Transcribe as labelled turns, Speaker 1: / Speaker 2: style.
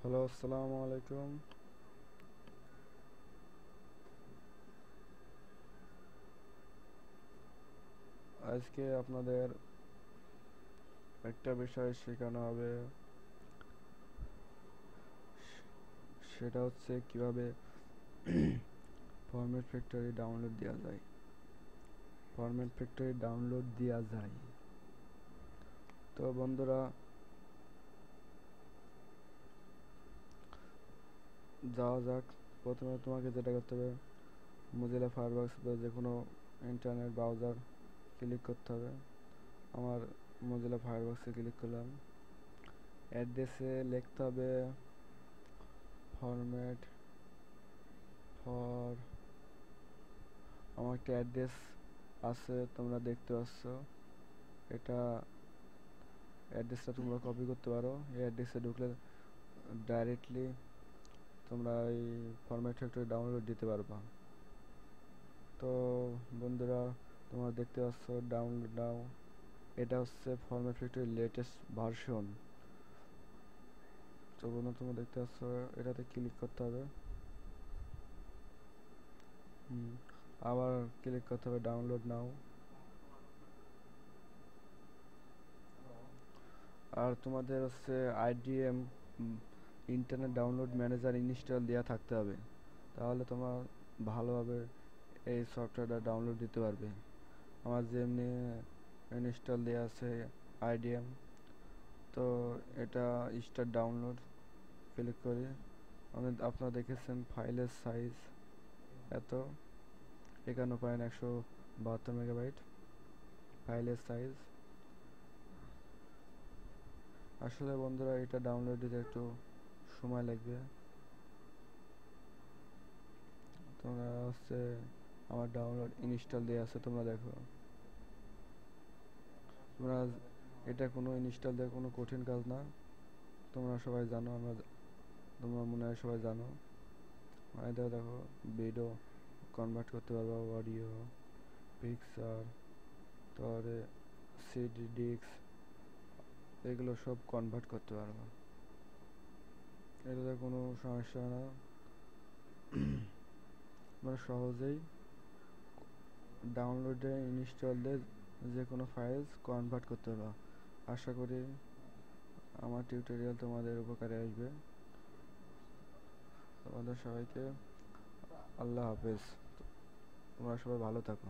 Speaker 1: Hello, আসসালামু আলাইকুম। আজকে আপনাদের একটা বিষয় শেখানো হবে। সেটা হচ্ছে কিভাবে ফরম্যাট ফ্যাক্টরি ডাউনলোড দেওয়া যায়। তো বন্ধুরা, যাওয়া যাক। প্রথমে তোমাকে যেটা করতে হবে, মোজিলা ফায়ারফক্স বা যে কোনো ইন্টারনেট ব্রাউজার ক্লিক করতে হবে। আমার মোজিলা ফায়ারফক্সে ক্লিক করলাম। অ্যাড্রেসে লিখতে হবে ফরম্যাট ফর। আমার একটা অ্যাড্রেস আছে, তোমরা দেখতে পাচ্ছ। এটা অ্যাড্রেসটা তোমরা কপি করতে পারো। এই অ্যাড্রেসে ঢুকলে ডাইরেক্টলি তোমরা এই ফরম্যাট ফ্যাক্টরি ডাউনলোড দিতে পারবা। তো বন্ধুরা, তোমরা দেখতে পাচ্ছ ডাউনলোড নাও। এটা হচ্ছে ফরম্যাট ফ্যাক্টরির লেটেস্ট ভার্সন। তো বন্ধু, তোমরা দেখতে পাচ্ছ, এটাতে ক্লিক করতে হবে। আবার ক্লিক করতে হবে ডাউনলোড নাও। আর তোমাদের হচ্ছে IDM internet download manager install দেওয়া থাকতে হবে, তাহলে তোমার ভালোভাবে এই সফটওয়্যারটা ডাউনলোড দিতে পারবে। আমার যেমনি ইনস্টল দেওয়া আছে আইডিএম। তো এটা স্টার্ট ডাউনলোড ক্লিক করি। আপনারা দেখেছেন ফাইলের সাইজ এত 51.172 মেগাবাইট ফাইলের সাইজ। আসলে বন্ধুরা, এটা ডাউনলোড দিতে একটু সময় লাগবে। তোমরা হচ্ছে আমার ডাউনলোড ইনস্টল দেওয়া আছে, তোমরা দেখো। তোমরা এটা কোনো ইনস্টল দেওয়া কোনো কঠিন কাজ না। তোমরা সবাই জানো, তোমরা মনে হয় সবাই জানো। এটা দেখো, ভিডিও কনভার্ট করতে পারবো, অডিও, পিকচার, তারপরে সিডি ডিস্ক, এগুলো সব কনভার্ট করতে পারবো। এটাতে কোনো সমস্যা না। তোমরা সহজেই ডাউনলোডে ইনস্টল দিয়ে যে কোনো ফাইলস কনভার্ট করতে পারবো। আশা করি আমার টিউটোরিয়াল তোমাদের উপকারে আসবে। তোমাদের সবাইকে আল্লাহ হাফেজ। তোমরা সবাই ভালো থাকো।